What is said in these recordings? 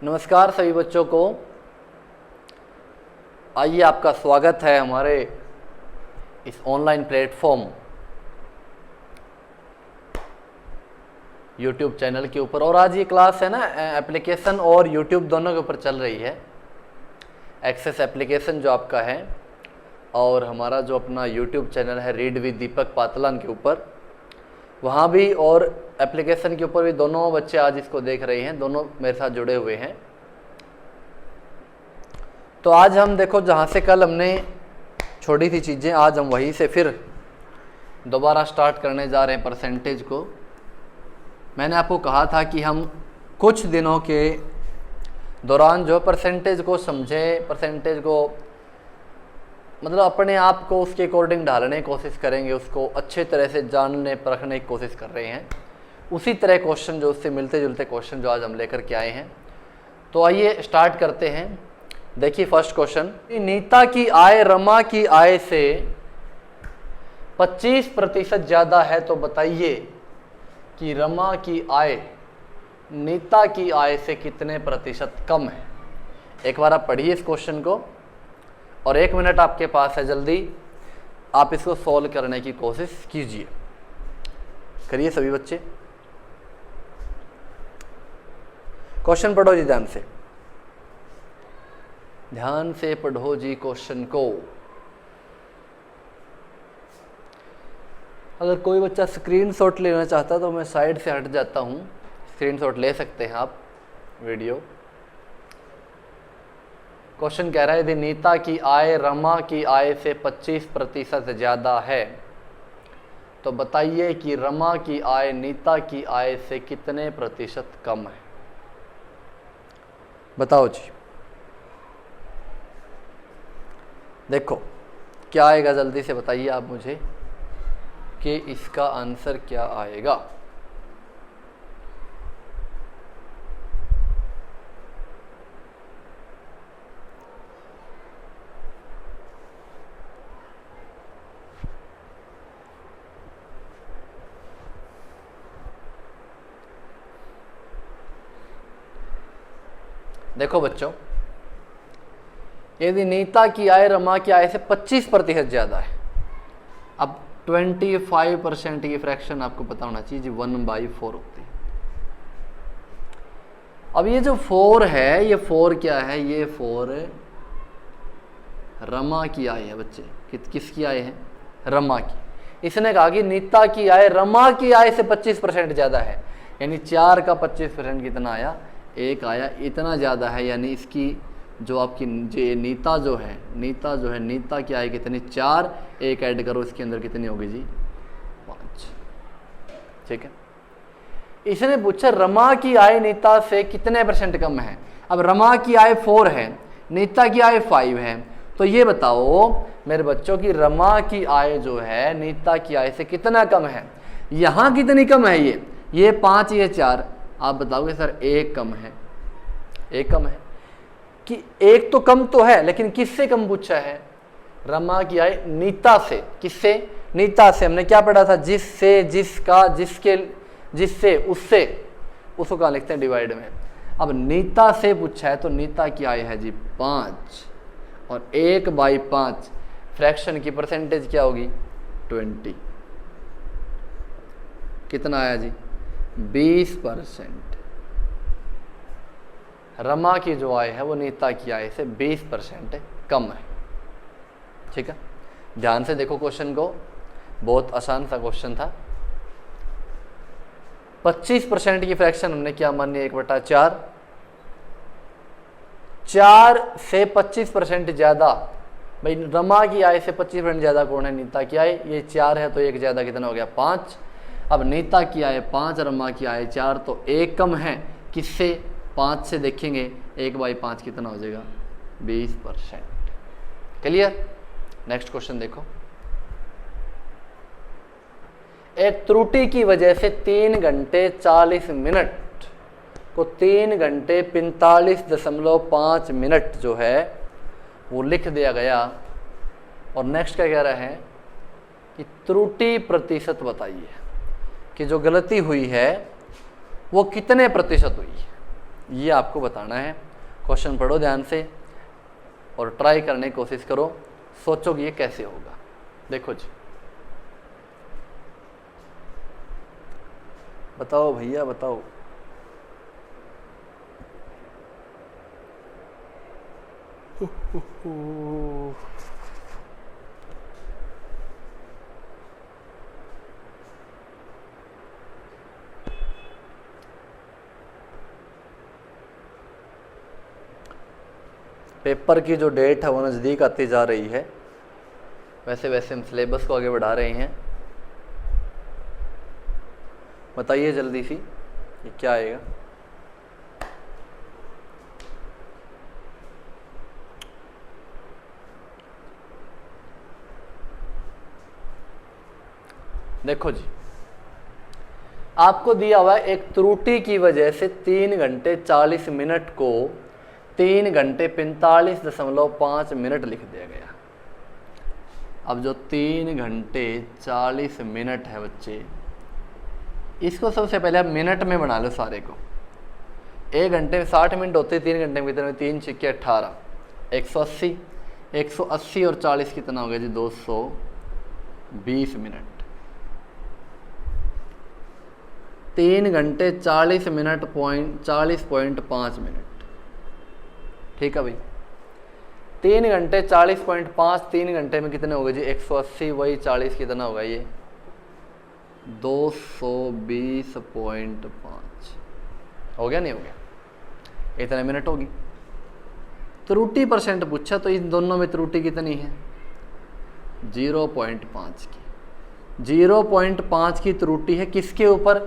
नमस्कार सभी बच्चों को। आइए, आपका स्वागत है हमारे इस ऑनलाइन प्लेटफॉर्म YouTube चैनल के ऊपर। और आज ये क्लास है ना, एप्लीकेशन और YouTube दोनों के ऊपर चल रही है। एक्सेस एप्लीकेशन जो आपका है और हमारा जो अपना YouTube चैनल है रीड विद दीपक पातलान के ऊपर, वहाँ भी और एप्लीकेशन के ऊपर भी दोनों बच्चे आज इसको देख रहे हैं, दोनों मेरे साथ जुड़े हुए हैं। तो आज हम देखो, जहाँ से कल हमने छोड़ी थी चीज़ें, आज हम वहीं से फिर दोबारा स्टार्ट करने जा रहे हैं परसेंटेज को। मैंने आपको कहा था कि हम कुछ दिनों के दौरान जो परसेंटेज को समझें, परसेंटेज को मतलब अपने आप को उसके अकॉर्डिंग ढालने की कोशिश करेंगे, उसको अच्छे तरह से जानने परखने की कोशिश कर रहे हैं। उसी तरह क्वेश्चन जो उससे मिलते जुलते क्वेश्चन जो आज हम लेकर के आए हैं। तो आइए स्टार्ट करते हैं। देखिए फर्स्ट क्वेश्चन, नीता की आय रमा की आय से 25% ज़्यादा है, तो बताइए कि रमा की आय नीता की आय से कितने प्रतिशत कम है। एक बार आप पढ़िए इस क्वेश्चन को और 1 मिनट आपके पास है, जल्दी आप इसको सॉल्व करने की कोशिश कीजिए। करिए सभी बच्चे, क्वेश्चन पढ़ो जी, ध्यान से पढ़ो जी क्वेश्चन को। अगर कोई बच्चा स्क्रीनशॉट लेना चाहता तो मैं साइड से हट जाता हूँ, स्क्रीनशॉट ले सकते हैं आप वीडियो। क्वेश्चन कह रहा है यदि नीता की आय रमा की आय से 25% ज़्यादा है, तो बताइए कि रमा की आय नीता की आय से कितने प्रतिशत कम है। बताओ जी, देखो क्या आएगा, जल्दी से बताइए आप मुझे कि इसका आंसर क्या आएगा। देखो बच्चों, यदि नीता की आय रमा की आय से 25% ज़्यादा है, अब 25% की फ्रैक्शन आपको पता होना चाहिए जी, 1/4 होती है। अब ये जो 4 है, ये 4 क्या है, ये 4 रमा की आय है बच्चे। किसकी आय है? रमा की। इसने कहा कि नीता की आय रमा की आय से 25% ज़्यादा है, यानी 4 का 25% कितना आया? 1 आया। इतना ज़्यादा है, यानी इसकी जो आपकी नीता जो है नीता की आय कितनी? 4, 1 ऐड करो इसके अंदर कितनी होगी जी? 5। ठीक है। इसने पूछा रमा की आय नीता से कितने % कम है। अब रमा की आय 4 है, नीता की आय 5 है, तो ये बताओ मेरे बच्चों की रमा की आय जो है नीता की आय से कितना कम है। यहाँ कितनी कम है? ये 5, ये 4। आप बताओगे सर 1 कम है। 1 कम है कि 1 तो कम तो है, लेकिन किससे कम पूछा है? रमा की आय नीता से। किससे? नीता से। हमने क्या पढ़ा था? जिससे, जिसका, जिसके, जिससे, उससे, उसको कहाँ लिखते हैं? डिवाइड में। अब नीता से पूछा है तो नीता की आय है जी 5 और 1/5 फ्रैक्शन की परसेंटेज क्या होगी? 20। कितना आया जी? 20%। रमा की जो आय है वो नीता की आय से 20% कम है। ठीक है, ध्यान से देखो क्वेश्चन को, बहुत आसान सा क्वेश्चन था। 25% की फ्रैक्शन हमने क्या मानी? 1/4। 4 से 25% ज़्यादा, भाई रमा की आय से 25% ज़्यादा कौन है? नीता की आय। ये 4 है तो 1 ज़्यादा कितना हो गया? 5। अब नीता की आय 5, रमा की आय 4, तो 1 कम है। किससे? 5 से देखेंगे, 1/5 कितना हो जाएगा? 20%। क्लियर? नेक्स्ट क्वेश्चन देखो, एक त्रुटि की वजह से 3 घंटे 40 मिनट को 3 घंटे 45.5 मिनट जो है वो लिख दिया गया। और नेक्स्ट क्या कह रहा है कि त्रुटि प्रतिशत बताइए कि जो गलती हुई है वो कितने प्रतिशत हुई है। ये आपको बताना है। क्वेश्चन पढ़ो ध्यान से और ट्राई करने की कोशिश करो, सोचो कि ये कैसे होगा। देखो जी, बताओ भैया बताओ। पेपर की जो डेट है वो नज़दीक आती जा रही है। वैसे वैसे हम सिलेबस को आगे बढ़ा रहे हैं। बताइए जल्दी सी ये क्या आएगा। देखो जी, आपको दिया हुआ है एक त्रुटि की वजह से 3 घंटे 40 मिनट को 3 घंटे 45.5 मिनट लिख दिया गया। अब जो 3 घंटे 40 मिनट है बच्चे, इसको सबसे पहले आप मिनट में बना लो सारे को। 1 घंटे में 60 मिनट होते, 3 घंटे में कितने, 3 छिक्के 18, 180, 180 और 40 कितना हो गया जी, 220 मिनट। 3 घंटे 40 मिनट 40.5 मिनट, ठीक है भाई। 3 घंटे 40.5, 3 घंटे में कितने हो गए जी, 180 वही 40 कितना होगा ये, 220.5 हो गया, नहीं हो गया, इतने मिनट होगी। त्रुटि परसेंट पूछा तो इन दोनों में त्रुटि कितनी है, 0.5 की। 0.5 की त्रुटि है किसके ऊपर,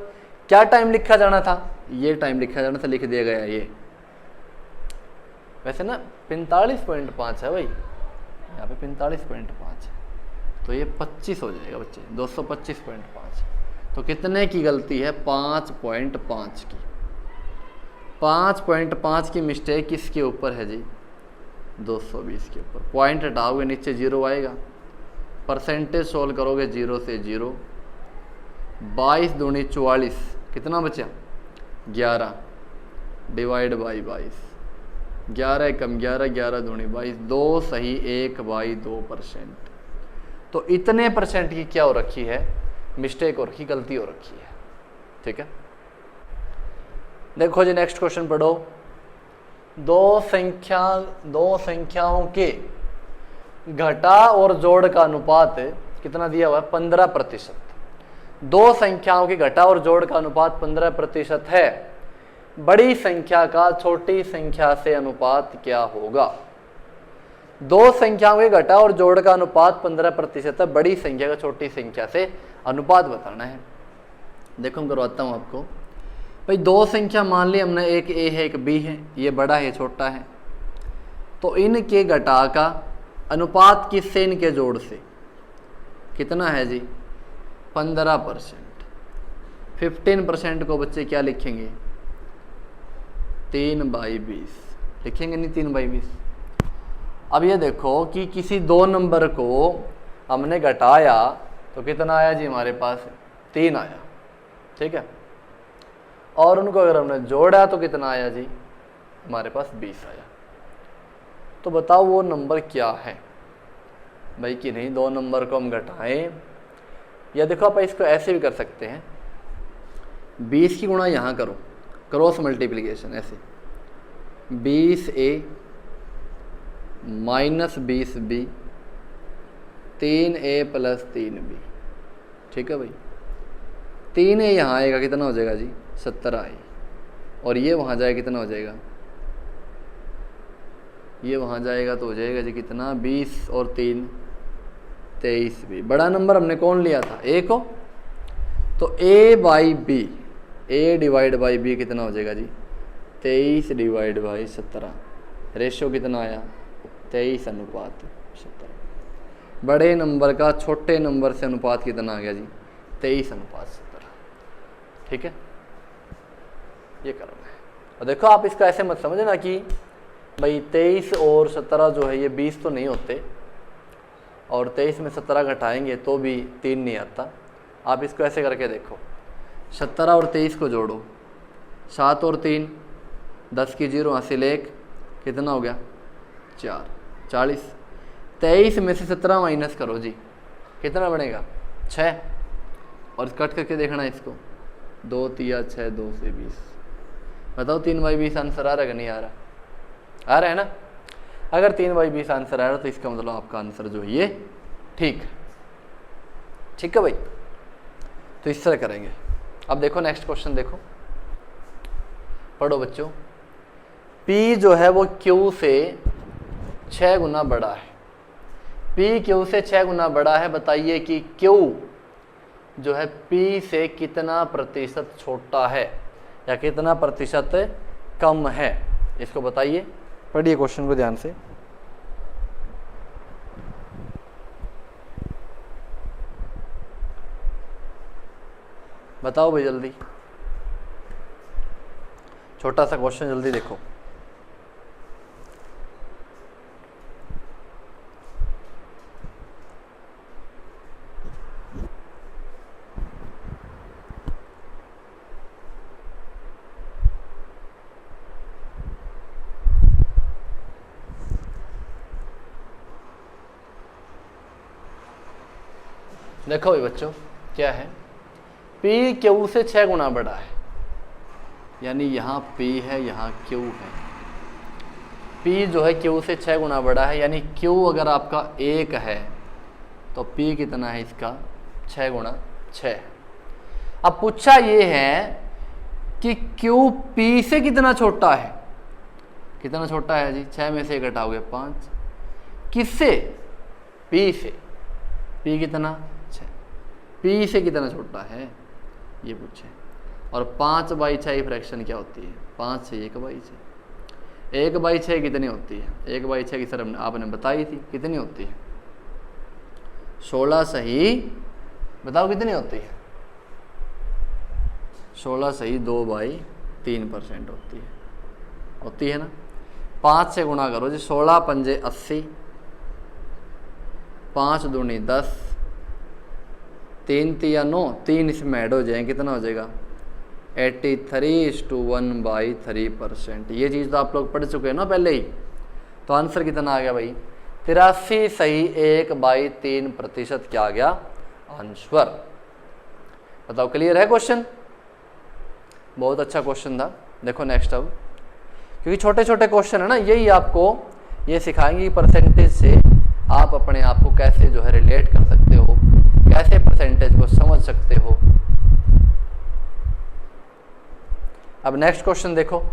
क्या टाइम लिखा जाना था, ये टाइम लिखा जाना था, लिख दिया गया ये। वैसे ना 45.5 है भाई, यहाँ पे 45.5 है, तो ये 25 हो जाएगा बच्चे, 225.5। तो कितने की गलती है, 5.5 की। 5.5 की मिस्टेक किसके ऊपर है जी, 220 के ऊपर। पॉइंट हटाओगे नीचे 0 आएगा, परसेंटेज सोल्व करोगे 0 से 0, 22 दूनी 44, कितना बचा 11, डिवाइड बाई 22, 11 कम 11, 11 दूनी 22, 2 सही 1/2%। तो इतने परसेंट की क्या हो रखी है, मिस्टेक हो रखी, गलती हो रखी है, ठीक है। देखो जी नेक्स्ट क्वेश्चन पढ़ो। दो संख्याओं के घटा और जोड़ का अनुपात कितना दिया हुआ है, 15%। दो संख्याओं के घटा और जोड़ का अनुपात 15% है। बड़ी संख्या का छोटी संख्या से अनुपात क्या होगा। दो संख्याओं के घटा और जोड़ का अनुपात 15% है, बड़ी संख्या का छोटी संख्या से अनुपात बताना है। देखो मैं करवाता हूँ आपको। भाई दो संख्या मान ली हमने, एक ए है एक बी है, ये बड़ा है छोटा है, तो इनके घटा का अनुपात किससे, इनके जोड़ से कितना है जी, 15%। 15% को बच्चे क्या लिखेंगे, 3/20 लिखेंगे, नहीं 3/20। अब ये देखो कि किसी दो नंबर को हमने घटाया तो कितना आया जी, हमारे पास 3 आया, ठीक है। और उनको अगर हमने जोड़ा तो कितना आया जी, हमारे पास 20 आया। तो बताओ वो नंबर क्या है भाई, कि नहीं दो नंबर को हम घटाएं, या देखो आप इसको ऐसे भी कर सकते हैं, 20 की गुणा यहाँ करो, क्रॉस मल्टीप्लिकेशन ऐसे, 20A - 20B 3A + 3B, ठीक है भाई। 3A यहाँ आएगा, कितना हो जाएगा जी, 17A, और ये वहाँ जाएगा, कितना हो जाएगा, ये वहाँ जाएगा तो हो जाएगा जी कितना, 20 और 3 23B। बड़ा नंबर हमने कौन लिया था, A को, तो A/B, A divide by B कितना हो जाएगा जी, 23 डिवाइड बाई 17। रेशो कितना आया, 23:17। बड़े नंबर का छोटे नंबर से अनुपात कितना आ गया जी, 23:17, ठीक है। ये करना है। और देखो आप इसका ऐसे मत समझना कि भाई 23 और 17 जो है ये 20 तो नहीं होते, और 23 में 17 घटाएंगे तो भी 3 नहीं आता। आप इसको ऐसे करके देखो, 17 और 23 को जोड़ो, 7 और 3 10 की 0 हासिल 1, कितना हो गया 4, 40। 23 में से 17 माइनस करो जी, कितना बनेगा 6, और कट करके देखना इसको, 2 तिया 6, 2 से 20। बताओ 3/20 आंसर आ रहा है कि नहीं आ रहा? आ रहा है ना? अगर 3/20 आंसर आ रहा है तो इसका मतलब आपका आंसर जो है ये ठीक है। ठीक है भाई, तो इस तरह करेंगे। अब देखो नेक्स्ट क्वेश्चन, देखो पढ़ो बच्चों। P जो है वो Q से 6 गुना बड़ा है। P Q से 6 गुना बड़ा है, बताइए कि Q जो है P से कितना प्रतिशत छोटा है या कितना प्रतिशत कम है, इसको बताइए। पढ़िए क्वेश्चन को ध्यान से। बताओ भाई जल्दी, छोटा सा क्वेश्चन, जल्दी देखो। देखो भाई बच्चों, क्या है, P Q से 6 गुना बड़ा है, यानी यहाँ P है, यहाँ Q है। P जो है Q से 6 गुना बड़ा है, यानी Q अगर आपका 1 है तो P कितना है इसका 6 गुना 6। अब पूछा ये है कि Q P से कितना छोटा है, कितना छोटा है जी, 6 में से घटाओगे 5, किससे? P से। P कितना 6, P से कितना छोटा है ये पूछे। और 5/6 फ्रैक्शन क्या होती है, 5 से 1/6। 1/6 कितनी होती है? 1/6 की सर आपने बताई थी, कितनी होती है? 16 सही, बताओ कितनी होती है? 16 सही 2/3% होती है ना। 5 से गुणा करो जी, 16 पंजे 80, 5 दूनी 10, 3 तिया 9, 3 इसमें ऐड हो जाए, कितना हो जाएगा 83:1/3%। ये चीज़ तो आप लोग पढ़ चुके हैं ना पहले ही। तो आंसर कितना आ गया भाई 83 सही 1/3% क्या आ गया आंसर। बताओ क्लियर है क्वेश्चन? बहुत अच्छा क्वेश्चन था। देखो नेक्स्ट, अब क्योंकि छोटे छोटे क्वेश्चन है ना, यही आपको ये सिखाएंगे परसेंटेज से आप अपने आप को कैसे जो है रिलेट कर सकते हो, कैसे परसेंटेज को समझ सकते हो। अब नेक्स्ट क्वेश्चन देखो,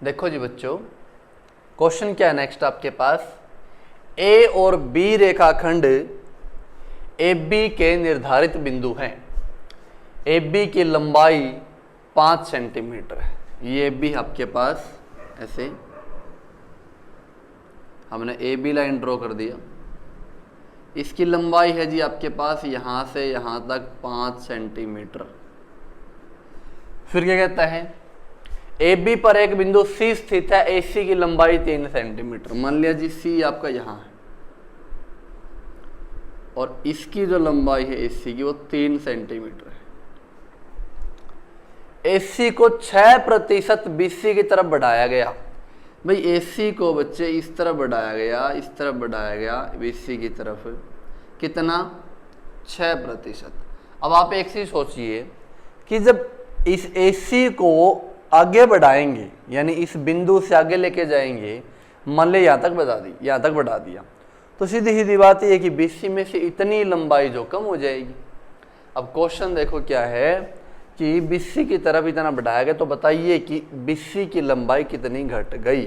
देखो जी बच्चों, क्वेश्चन क्या है नेक्स्ट आपके पास, ए और बी रेखाखंड AB के निर्धारित बिंदु हैं। AB की लंबाई 5 सेंटीमीटर है। ये AB आपके पास ऐसे हमने AB लाइन ड्रॉ कर दिया, इसकी लंबाई है जी आपके पास यहां से यहां तक 5 सेंटीमीटर। फिर क्या कहता है, AB पर एक बिंदु C स्थित है, AC की लंबाई 3 सेंटीमीटर। मान लिया जी C आपका यहां है और इसकी जो लंबाई है AC की वो 3 सेंटीमीटर है। AC को 6% BC की तरफ बढ़ाया गया। भाई AC को बच्चे इस तरफ बढ़ाया गया, इस तरफ बढ़ाया गया BC की तरफ, कितना 6%। अब आप एक चीज सोचिए कि जब इस AC को आगे बढ़ाएंगे, यानी इस बिंदु से आगे लेके जाएंगे, मान ले यहां तक बढ़ा दिया, तो सीधी सीधी बात यह है कि BC में से इतनी लंबाई जो कम हो जाएगी। अब क्वेश्चन देखो क्या है कि BC की तरफ इतना बढ़ाया गया, तो बताइए कि BC की लंबाई कितनी घट गई।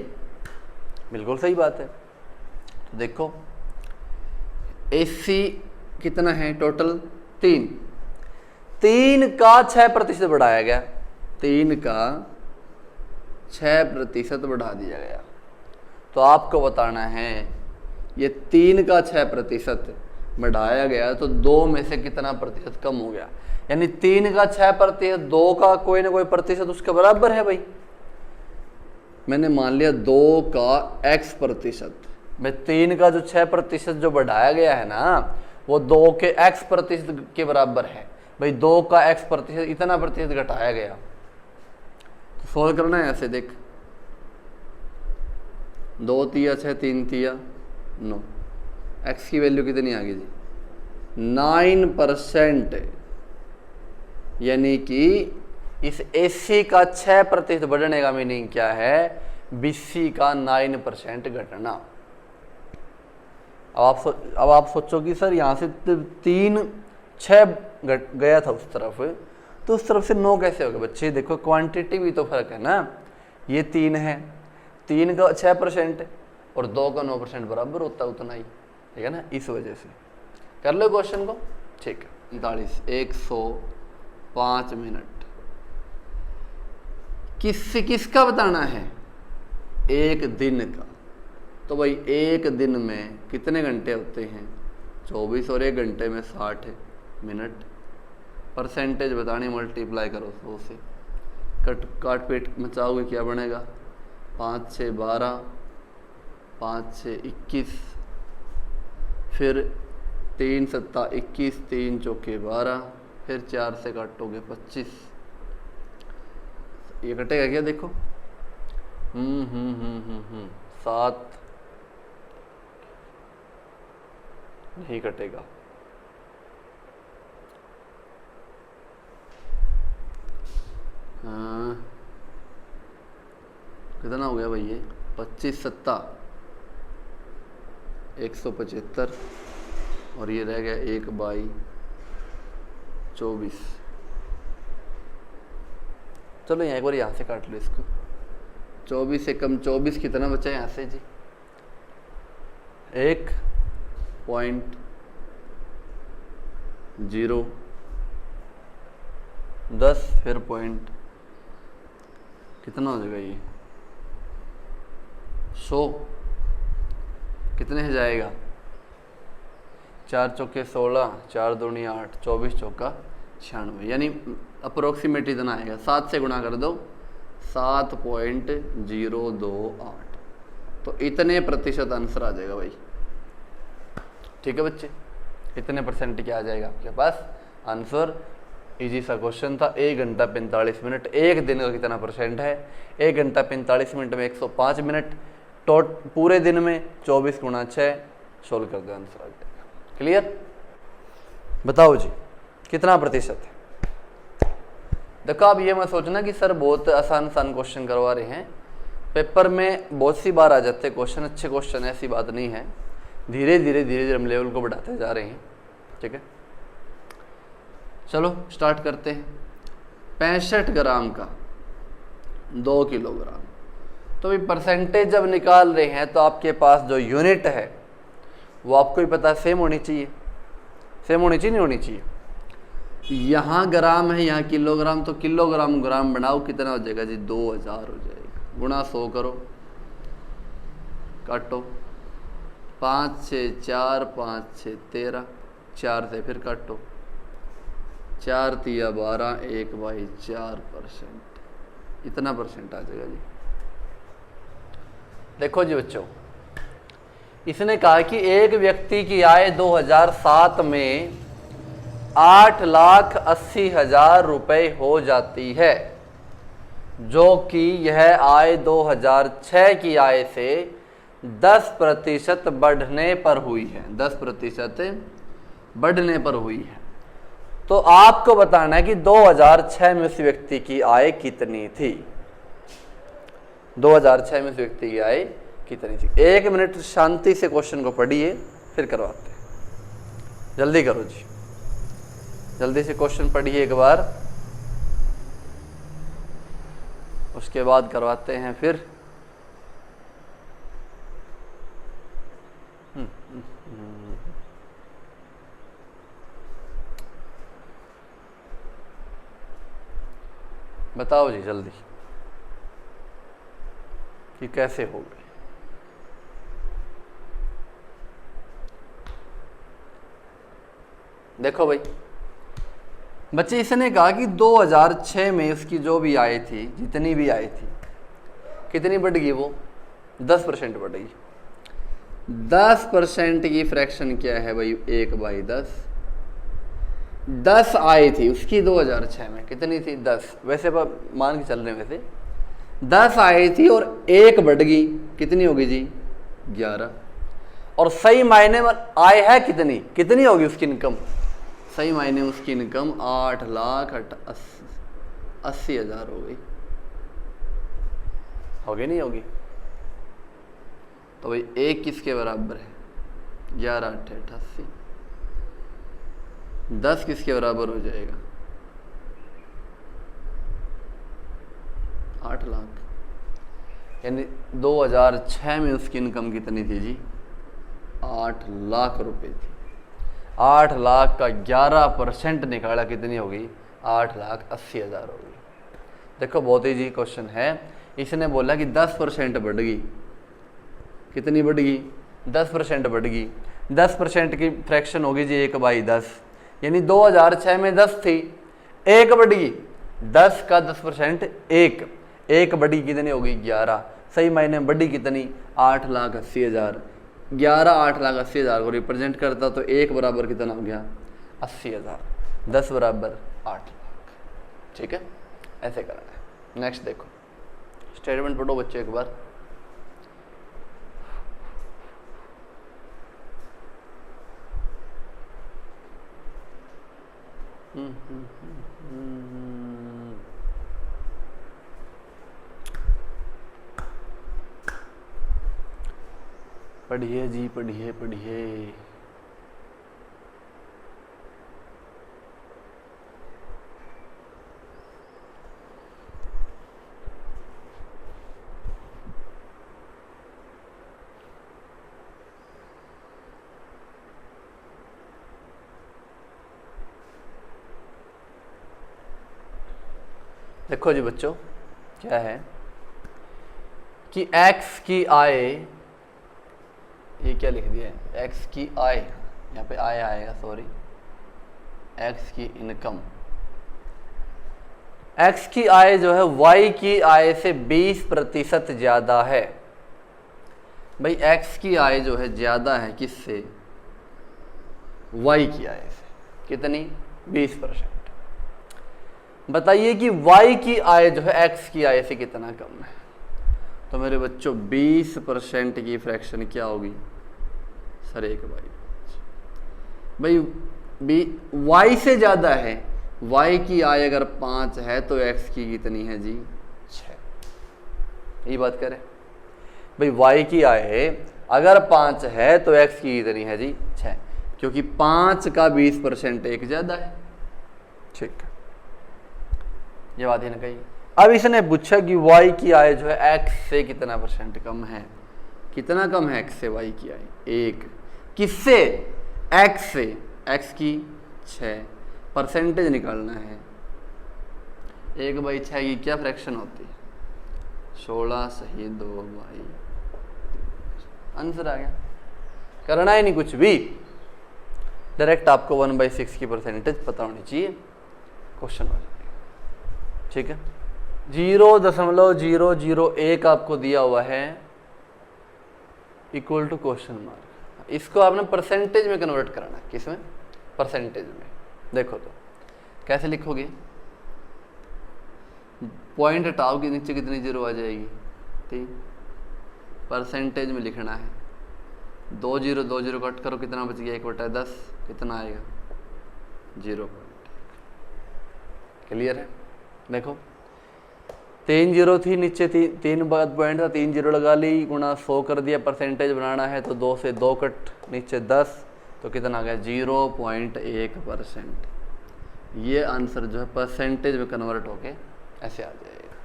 बिल्कुल सही बात है। तो देखो AC कितना है टोटल 3 का 6% बढ़ाया गया, 3 का 6% बढ़ा दिया गया। तो आपको बताना है ये 3 का 6% बढ़ाया गया तो 2 में से कितना प्रतिशत कम हो गया। यानी 3 का 6%, 2 का कोई ना कोई प्रतिशत उसके बराबर है भाई। मैंने मान लिया 2 का x%, भाई 3 का जो 6% जो बढ़ाया गया है ना वो 2 के x% के बराबर है। भाई 2 का x% इतना प्रतिशत घटाया गया। तो सोल्व करना है ऐसे, देख 2 तिया 6, 3 तिया 9, x की वैल्यू कितनी आ गई जी 9%। यानी कि इस AC का 6% बढ़ने का मीनिंग क्या है, BC का 9% घटना। अब आप सोचो कि सर यहाँ से 3 6 गया था उस तरफ, तो उस तरफ से 9 कैसे हो गया। बच्चे देखो क्वांटिटी भी तो फर्क है ना, ये 3 है, 3 का 6% और 2 का 9% बराबर होता है उतना ही, ठीक है ना। इस वजह से कर लो क्वेश्चन को, ठीक है। 45 105 मिनट किसका बताना है, एक दिन का। तो भाई एक दिन में कितने घंटे होते हैं 24 और 1 घंटे में 60 मिनट। परसेंटेज बतानी, मल्टीप्लाई करो 100 से, काट पीट मचाओगे क्या बनेगा 5 6 12, 5 6 21, फिर 3 7 21, 3 चौके 12, फिर 4 से काटोगे 25। ये कटेगा क्या, देखो 7 नहीं कटेगा। हाँ कितना हो गया भाई ये 25 7 175 और ये रह गया 1 बाई 24। चलो यहाँ एक बार यहाँ से काट लो इसको, 24 से कम 24 कितना बचा यहाँ से जी 1.010, फिर पॉइंट कितना हो जाएगा ये 100, कितने से जाएगा 4 चौके 16, 4 दूनी 8, 24 चौका 96, यानी अप्रोक्सीमेट इतना आएगा। 7 से गुणा कर दो 7.028, तो इतने प्रतिशत आंसर आ जाएगा भाई, ठीक है बच्चे। इतने परसेंट क्या आ जाएगा आपके पास आंसर। इजी सा क्वेश्चन था। 1 घंटा 45 मिनट, एक दिन का कितना परसेंट है, 1 घंटा 45 मिनट में 105 मिनट, पूरे दिन में 24 गुणा 6, सोल्व कर दो आंसर आ जाएगा। क्लियर, बताओ जी कितना प्रतिशत है। देखो आप ये मत सोचना कि सर बहुत आसान क्वेश्चन करवा रहे हैं, पेपर में बहुत सी बार आ जाते हैं क्वेश्चन, अच्छे क्वेश्चन, ऐसी बात नहीं है। धीरे धीरे हम लेवल को बढ़ाते जा रहे हैं, ठीक है। चलो स्टार्ट करते हैं। 65 ग्राम का 2 किलोग्राम, तो भी परसेंटेज जब निकाल रहे हैं तो आपके पास जो यूनिट है वो आपको भी पता सेम होनी चाहिए, सेम होनी चाहिए, नहीं होनी चाहिए। यहाँ ग्राम है, यहाँ किलोग्राम, तो किलोग्राम ग्राम बनाओ, कितना हो जाएगा जी 2000 हो जाएगा। गुणा 100 करो, काटो 5 6 4, 5 6 13, 4 से फिर काटो 4 तिया 12, 1 बाई 4%, इतना परसेंट आ जाएगा जी। देखो जी बच्चों, इसने कहा कि एक व्यक्ति की आय 2007 में 8,80,000 रुपए हो जाती है, जो कि यह आय 2006 की आय से 10% बढ़ने पर हुई है, 10% बढ़ने पर हुई है। तो आपको बताना है कि 2006 में उस व्यक्ति की आय कितनी थी, 2006 में उस व्यक्ति की आय कितनी थी। 1 मिनट शांति से क्वेश्चन को पढ़िए, फिर करवाते हैं। जल्दी करो जी, जल्दी से क्वेश्चन पढ़िए एक बार, उसके बाद करवाते हैं फिर। बताओ जी जल्दी। कि कैसे हो गए। देखो भाई बच्चे, इसने कहा कि 2006 में उसकी जो भी आय थी, जितनी भी आय थी, कितनी बढ़ गई? वो 10% बढ़ गई। 10% की फ्रैक्शन क्या है भाई? 1/10। 10 आय थी उसकी 2006 में, कितनी थी? 10। वैसे मान के चल रहे हैं, वैसे 10 आय थी और 1 बढ़ गई, कितनी होगी जी? 11। और सही मायने में आय है कितनी? कितनी होगी उसकी इनकम? सही मायने में उसकी इनकम 8,80,000 हो गई। होगी नहीं होगी? तो भाई 1 किसके बराबर है? 11 8 88। 10 किसके बराबर हो जाएगा? 8 लाख। यानी 2006 में उसकी इनकम कितनी थी जी? 8 लाख रुपए थी। 8 लाख का 11% निकाला, कितनी होगी? 8,80,000 होगी। देखो बहुत ही जी क्वेश्चन है। इसने बोला कि 10% बढ़ गई, कितनी बढ़ गई? 10% बढ़ गई। 10% की फ्रैक्शन होगी जी 1/10, यानी 2006 में 10 थी, 1 बढ़ गई। 10 का 10% 1, 1 बढ़ी कितनी होगी? 11। सही मायने बढ़ी कितनी? 8,80,000। 11 8,80,000 को रिप्रेजेंट करता, तो 1 बराबर कितना हो गया? 80,000। 10 बराबर 8 लाख। ठीक है, ऐसे करना है। नेक्स्ट देखो, स्टेटमेंट पढ़ो बच्चे एक बार। पढ़िए जी, पढ़िए पढ़िए। देखो जी बच्चों, क्या है कि x की आय, ये क्या लिख दिया है? x की आय, यहाँ पे आय आएगा, सॉरी, x की इनकम। x की आय जो है y की आय से 20% ज्यादा है। भाई x की आय जो है ज्यादा है किससे? y की आय से। कितनी? 20%। बताइए कि y की आय जो है x की आय से कितना कम है? तो मेरे बच्चों 20% की फ्रैक्शन क्या होगी? सर 1/5। भाई y से ज्यादा है, y की आय अगर 5 है तो x की कितनी है जी? 6। ये बात करें भाई, y की आय अगर 5 है तो x की कितनी है जी? 6, क्योंकि 5 का 20% एक ज्यादा है। ठीक है, ये बात है ना कही। अब इसने पूछा कि y की आय जो है x से कितना % कम है? कितना कम है x से y की आय? 1। किससे? x से। x की 6, परसेंटेज निकालना है। 1/6 की क्या फ्रैक्शन होती है? 16 सही 2/3। आंसर आ गया। करना ही नहीं कुछ भी, डायरेक्ट आपको 1/6 की परसेंटेज पता होनी चाहिए, क्वेश्चन हो जाएगा। ठीक है, 0.001 आपको दिया हुआ है इक्वल टू क्वेश्चन मार्क। इसको आपने परसेंटेज में कन्वर्ट कराना है। किसमें? परसेंटेज में। देखो तो कैसे लिखोगे? पॉइंट हटाओ कि नीचे कितनी जीरो आ जाएगी? 3। परसेंटेज में लिखना है। 2 0 2 0 कट करो, कितना बच गया? 1/10। कितना आएगा? 0। क्लियर है? देखो 3 0 थी, नीचे 3 पॉइंट था, 3 0 लगा ली, गुणा 100 कर दिया। परसेंटेज बनाना है तो 2 से 2 कट, नीचे 10, तो कितना आ गया? 0.1%। ये आंसर जो है परसेंटेज में कन्वर्ट होके ऐसे आ जाएगा।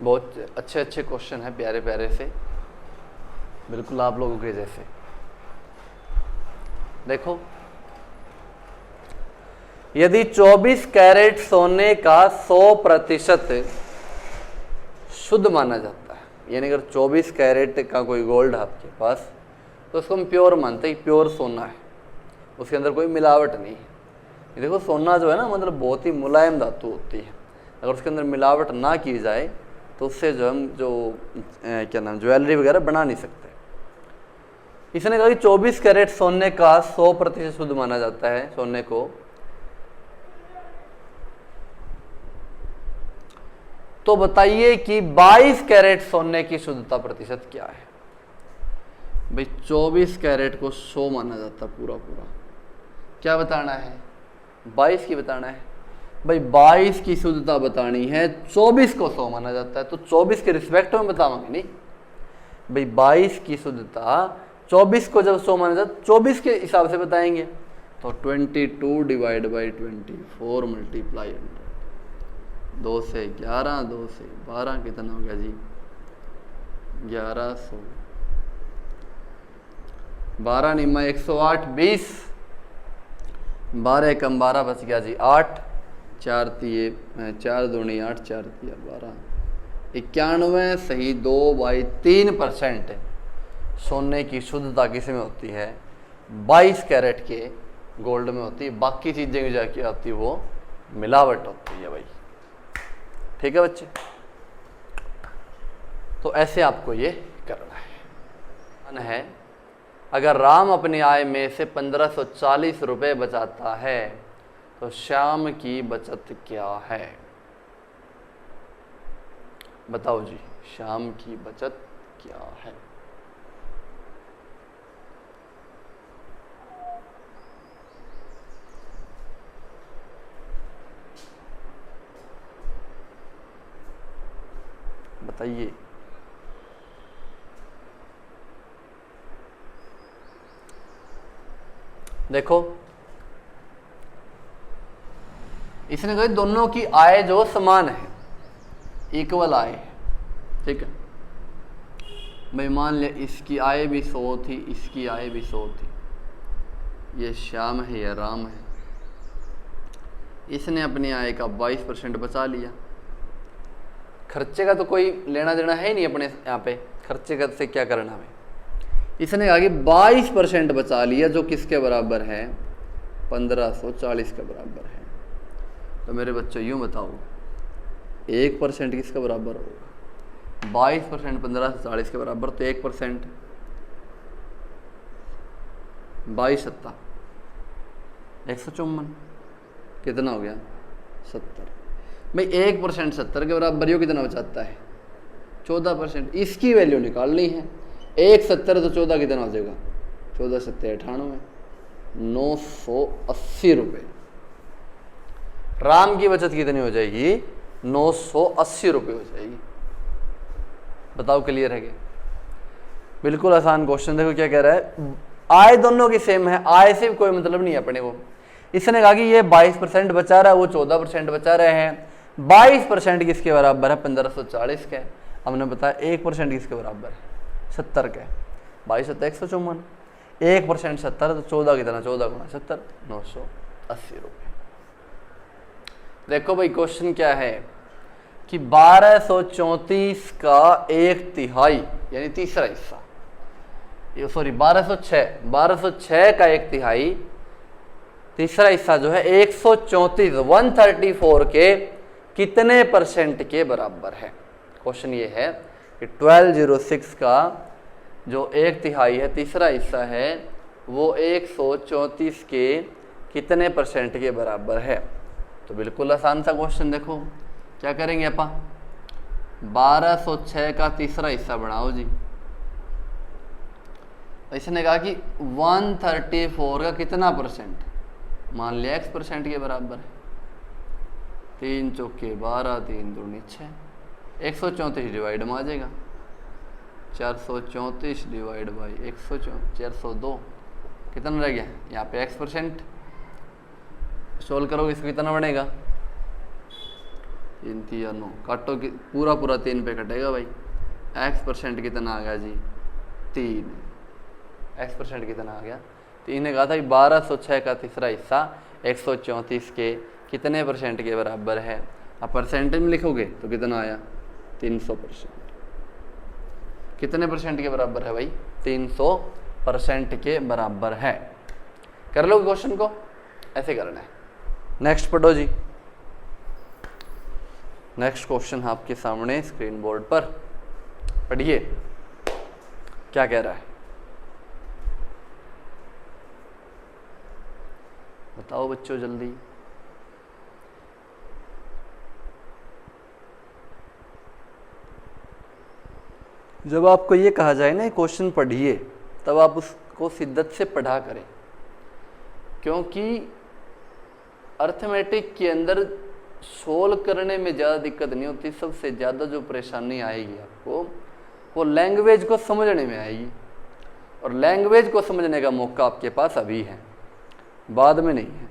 बहुत अच्छे अच्छे क्वेश्चन है, प्यारे प्यारे से, बिल्कुल आप लोगों के जैसे। देखो यदि 24 कैरेट सोने का 100% शुद्ध माना जाता है, यानी अगर 24 कैरेट का कोई गोल्ड है आपके पास तो उसको हम प्योर मानते हैं, प्योर सोना है, उसके अंदर कोई मिलावट नहीं है। ये देखो सोना जो है ना, मतलब बहुत ही मुलायम धातु होती है, अगर उसके अंदर मिलावट ना की जाए तो उससे जो हम क्या नाम ज्वेलरी वगैरह बना नहीं सकते। इसने कहा कि 24 कैरेट सोने का 100% शुद्ध माना जाता है सोने को, तो बताइए कि 22 कैरेट सोने की शुद्धता प्रतिशत क्या है। भाई 24 कैरेट को 100 माना जाता पूरा पूरा, क्या बताना है, 22 की बताना है। भाई 22 की शुद्धता बतानी है, 24 को 100 माना जाता है, तो 24 के रिस्पेक्ट में बताओगे नहीं। भाई 22 की शुद्धता 24 को जब 100 माना जाता है 24 के हिसाब से बताएंगे, तो 22 डिवाइड बाई 24 मल्टीप्लाई 100, 2 से 11, 2 से 12, कितना हो गया जी 1100, 12 निम्मा 108, 20, 12 कम 12 बच गया जी 8, 4 तिये 4 दूनी 8, 4 तिया 12, 91 सही 2/3% सोने की शुद्धता किस में होती है, 22 कैरेट के गोल्ड में होती है। बाकी चीजें जो क्या होती है वो मिलावट होती है भाई। ठीक है बच्चे, तो ऐसे आपको ये करना है। अगर राम अपनी आय में से 1540 रुपये बचाता है तो श्याम की बचत क्या है, बताओ जी, श्याम की बचत क्या है। बताइए। देखो इसने कहा दोनों की आय जो समान है, इक्वल आय है, ठीक है भाई। मान ले इसकी आय भी 100 थी, इसकी आय भी 100 थी, ये श्याम है या राम है। इसने अपनी आय का 22% बचा लिया, खर्चे का तो कोई लेना देना है ही नहीं अपने यहाँ पे, खर्चे का से क्या करना हमें। इसने आगे 22% बचा लिया जो किसके बराबर है, 1540 के बराबर है। तो मेरे बच्चों यूं बताओ 1% किसके बराबर होगा, 22% 1540 के बराबर, तो 1% 22 सत्ता 154, कितना हो गया 70। भाई 1% 70 के बराबर, यो कितना बचाता है 14%। इसकी वैल्यू निकालनी है, 170 तो 14 कितना हो जाएगा, 14 सत्ते 98, 980 रुपये। राम की बचत कितनी हो जाएगी, 980 रुपये हो जाएगी। बताओ क्लियर है क्या, बिल्कुल आसान क्वेश्चन। देखो क्या कह रहा है, आय दोनों की सेम है, आय से कोई मतलब नहीं है अपने को। इसने कहा कि ये 22% बचा रहा है, वो 14% बचा रहे हैं। 22% किसके बराबर है, 1540 के। हमने बताया 1% किसके बराबर है, 70 के। 22 सत्तर 154, 1% 70 तो 14 कितना, 14 गुना 70, 980 रुपये। देखो भाई क्वेश्चन क्या है कि 1234 का 1/3 यानी तीसरा हिस्सा, सॉरी 1206 का 1/3 तीसरा हिस्सा जो है 134 134 के कितने परसेंट के बराबर है। क्वेश्चन ये है कि 1206 का जो 1/3 है, तीसरा हिस्सा है, वो 134 के कितने परसेंट के बराबर है। तो बिल्कुल आसान सा क्वेश्चन। देखो क्या करेंगे अपा, 1206 का तीसरा हिस्सा बढ़ाओ जी। इसने कहा कि 134 का कितना परसेंट, मान लिया x% के बराबर है। 3 चौके 12, 3 दूनी 6, 134 डिवाइड में आ जाएगा, 434 डिवाइड बाई 402, कितना रह गया यहाँ पे x%। सोल्व करोगे इसको कितना बनेगा, 3 3 9, काटो कि पूरा पूरा 3 पे कटेगा भाई। x% कितना आ गया जी 3, x% कितना आ गया 3 ने कहा था 1206 का तीसरा हिस्सा 134 के कितने परसेंट के बराबर है? आप परसेंटेज में लिखोगे तो कितना आया? 300%। कितने परसेंट के बराबर है भाई? 300% के बराबर है। कर लो क्वेश्चन को, ऐसे करना है। नेक्स्ट पढ़ो जी। नेक्स्ट क्वेश्चन आपके सामने स्क्रीन बोर्ड पर, पढ़िए क्या कह रहा है, बताओ बच्चों जल्दी। जब आपको ये कहा जाए ना क्वेश्चन पढ़िए, तब आप उसको शिद्दत से पढ़ा करें, क्योंकि अर्थमेटिक के अंदर सोल्व करने में ज़्यादा दिक्कत नहीं होती। सबसे ज़्यादा जो परेशानी आएगी आपको वो लैंग्वेज को समझने में आएगी, और लैंग्वेज को समझने का मौका आपके पास अभी है, बाद में नहीं है।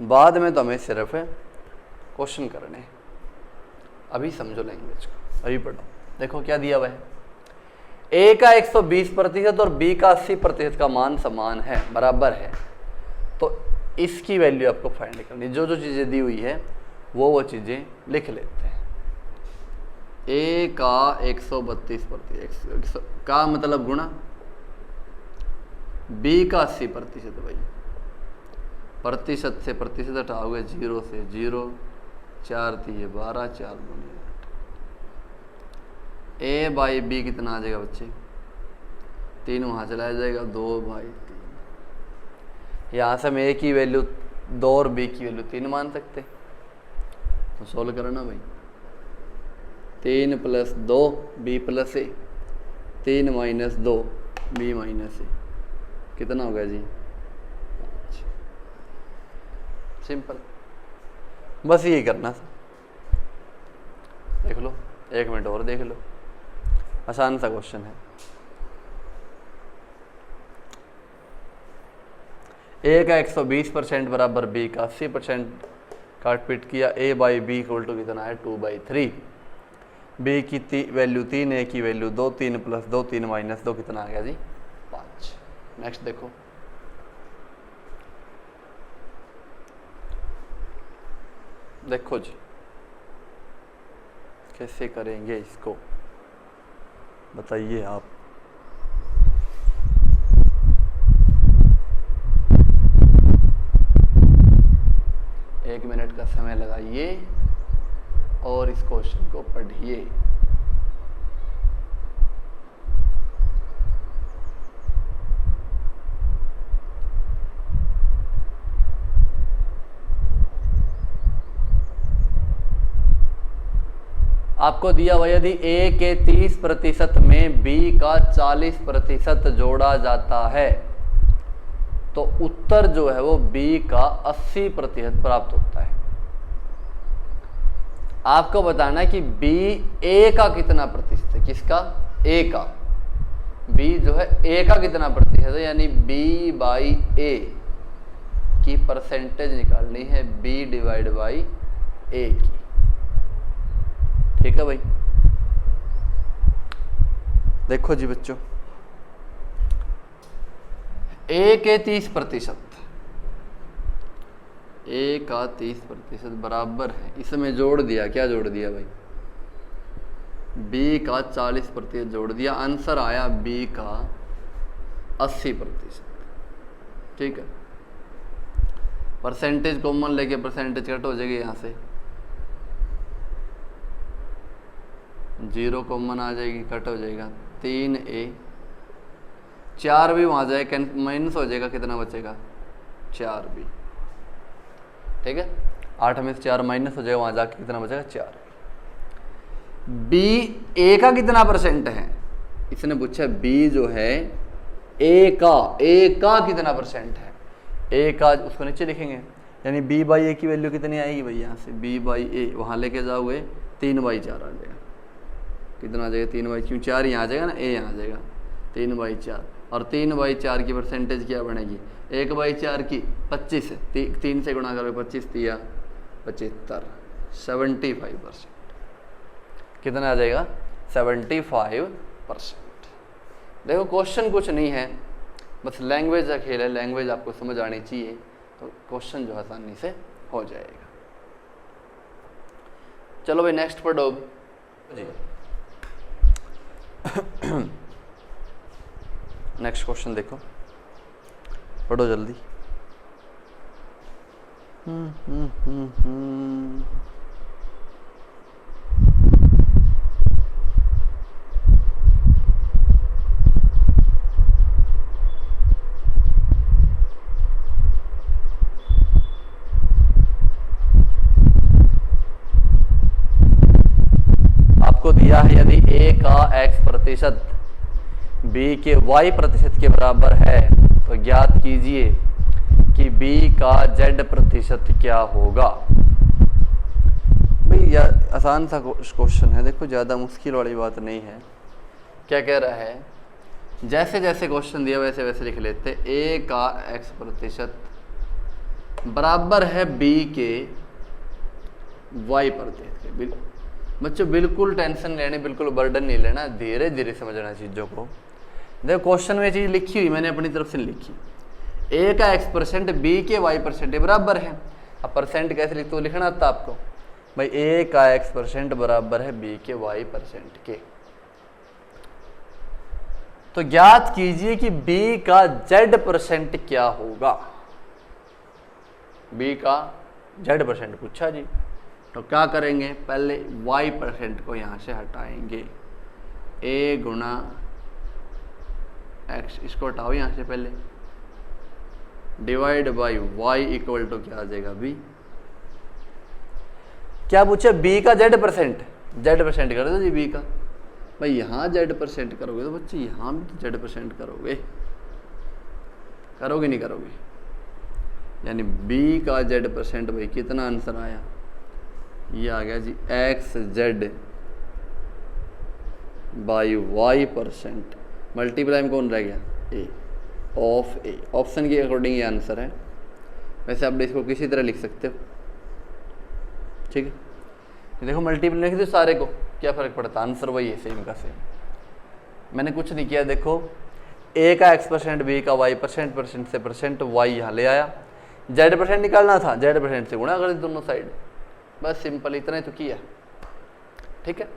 बाद में तो हमें सिर्फ क्वेश्चन करने हैं, अभी समझो लैंग्वेज को, अभी पढ़ो। देखो क्या दिया हुआ है, ए का 120% और बी का 80% का मान समान है, बराबर है, तो इसकी वैल्यू आपको फाइंड करनी। जो जो चीज़ें दी हुई है वो चीज़ें लिख लेते हैं। ए का 132% का मतलब गुणा, बी का 80% भाई, प्रतिशत से प्रतिशत हटाओगे 0 से 0, 4 3 12, 4 2 8। ए बाई बी कितना आ जाएगा बच्चे? 3 वहाँ चला जाएगा, 2 बाई 3। यहाँ से हम ए की वैल्यू 2 और बी की वैल्यू 3 मान सकते, तो सोल्व करना भाई। 3 + 2 बी + ए, 3 - 2 बी - ए, कितना होगा जी? सिंपल, बस यही करना। देख लो, 1 मिनट और देख लो, आसान सा क्वेश्चन है। ए का 120% बराबर बी का 80%, काट पीट किया। ए बाई बी इक्वल टू कितना है? 2/3। बी की वैल्यू 3, ए की वैल्यू 2, 3 + 2 3 - 2 कितना आ गया जी? 5। नेक्स्ट देखो, देखो जी कैसे करेंगे इसको, बताइए आप। एक मिनट का समय लगाइए और इस क्वेश्चन को पढ़िए। आपको दिया हुआ, यदि ए के 30% में बी का 40% जोड़ा जाता है तो उत्तर जो है वो बी का 80% प्राप्त होता है। आपको बताना है कि बी ए का कितना प्रतिशत है। किसका? ए का। बी जो है ए का कितना प्रतिशत है, यानी बी बाई ए की परसेंटेज निकालनी है, बी डिवाइड बाई ए की। ठीक है भाई। देखो जी बच्चों, ए के 30%, ए का 30% बराबर है, इसमें जोड़ दिया, क्या जोड़ दिया भाई? बी का 40% जोड़ दिया, आंसर आया बी का 80%। ठीक है, परसेंटेज कॉमन लेके परसेंटेज कट हो जाएगी, यहाँ से 0 कॉमन आ जाएगी, कट हो जाएगा। 3a, 4 भी वहाँ जाएगा, माइनस हो जाएगा, कितना बचेगा? 4b। ठीक है, 8 में से 4 माइनस हो जाएगा, वहाँ जाके कितना बचेगा? 4। बी ए का कितना परसेंट है, इसने पूछा। बी जो है ए का कितना परसेंट है? ए का, उसको नीचे लिखेंगे, यानी बी बाई ए की वैल्यू कितनी आएगी भाई? यहाँ से बी बाई ए वहाँ लेके जाओगे, 3/4 आ जाएगा। कितना आ जाएगा? 3/4, क्यों 4 यहाँ आ जाएगा ना, ए यहाँ आ जाएगा, 3/4। और 3/4 की परसेंटेज क्या बनेगी? 1/4 की 25 है, 3 से गुणा करोगे, 25 तिया 75, 75%। कितना आ जाएगा? 75%। देखो क्वेश्चन कुछ नहीं है, बस लैंग्वेज का खेल है, लैंग्वेज आपको समझ आनी चाहिए, तो क्वेश्चन जो है आसानी से हो जाएगा। चलो भाई नेक्स्ट पढ़ो जी। नेक्स्ट क्वेश्चन देखो, पढ़ो जल्दी। आपको दिया है यदि a का x प्रतिशत b के y प्रतिशत के बराबर है तो ज्ञात कीजिए कि b का z प्रतिशत क्या होगा। भाई यह आसान सा क्वेश्चन है, देखो ज़्यादा मुश्किल वाली बात नहीं है। क्या कह रहा है, जैसे जैसे क्वेश्चन दिया वैसे वैसे लिख लेते। a का x प्रतिशत बराबर है b के y प्रतिशत के। बच्चों बिल्कुल टेंशन लेने, बिल्कुल बर्डन नहीं लेना, धीरे धीरे समझना चीज़ों को। देखो क्वेश्चन में चीज़ लिखी हुई, मैंने अपनी तरफ से लिखी। a का x% b के y% बराबर है। अब परसेंट कैसे लिखते हो, लिखना था आपको भाई। a का x% बराबर है b के y% के। तो ज्ञात कीजिए कि b का z% क्या होगा। b का z% पूछा जी, तो क्या करेंगे, पहले y% को यहां से हटाएंगे। a गुना x, इसको हटाओ यहां से पहले, divide by y equal to क्या आ जाएगा b। क्या पूछे, b का z%, z% कर दो जी b का। भाई यहां z% करोगे तो बच्चे यहां भी तो z% करोगे, करोगे नहीं करोगे। यानी b का z% भाई कितना आंसर आया, ये आ गया जी xz बाई y%। मल्टीप्लाई में कौन रह गया, a ऑफ a। ऑप्शन के अकॉर्डिंग ये आंसर है। वैसे आप इसको किसी तरह लिख सकते हो, ठीक है। देखो मल्टीप्लाई लिख दो सारे को, क्या फर्क पड़ता, आंसर वही है, सेम का सेम। मैंने कुछ नहीं किया, देखो a का x% b का y% परसेंट से परसेंट y यहाँ ले आया। z% निकालना था, z% से गुणा कर दी दोनों साइड, बस सिंपल, इतना ही तो किया, ठीक है।